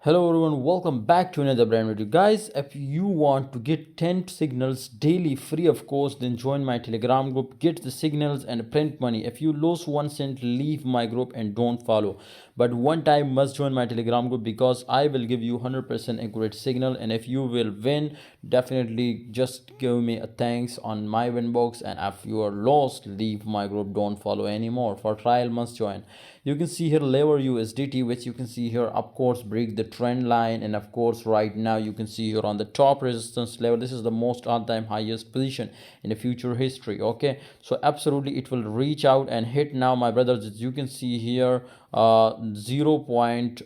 Hello everyone, welcome back to another brand video. Guys, if you want to get 10 signals daily free of course, then join my Telegram group, get the signals and print money. If you lose 1 cent, leave my group and don't follow. But one time must join my Telegram group because I will give you 100% accurate signal, and if you will win, definitely just give me a thanks on my win box, and if you are lost, leave my group, don't follow anymore. For trial must join. You can see here lever USDT, which you can see here of course break the trend line, and of course right now you can see here on the top resistance level, this is the most all-time highest position in the future history. Okay, so absolutely it will reach out and hit now, my brothers. As you can see here, 0.0 point,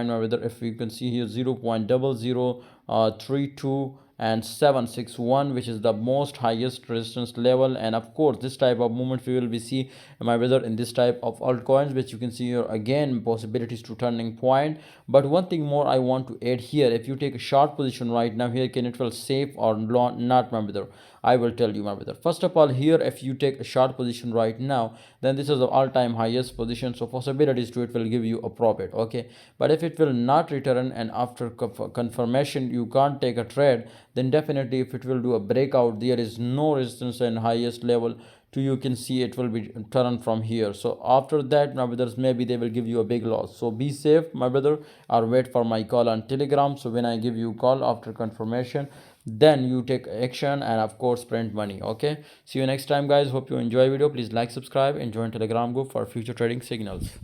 my brother, if you can see here 0.0032 and 761, which is the most highest resistance level. And of course this type of movement we will be see, my brother, in this type of altcoins, which you can see here again possibilities to turning point. But one thing more I want to add here, if you take a short position right now here, can it will safe or not, my brother? I will tell you, my brother. First of all, here if you take a short position right now, then this is the all-time highest position, so possibilities to it will give you a profit. Okay, but if it will not return and after confirmation you can't take a trade, then definitely if it will do a breakout, there is no resistance and highest level to, you can see it will be turned from here. So after that, my brothers, maybe they will give you a big loss. So be safe, my brother, or wait for my call on Telegram. So when I give you call after confirmation, then you take action and of course print money. Okay, see you next time, guys. Hope you enjoy video. Please like, subscribe, and join Telegram group for future trading signals.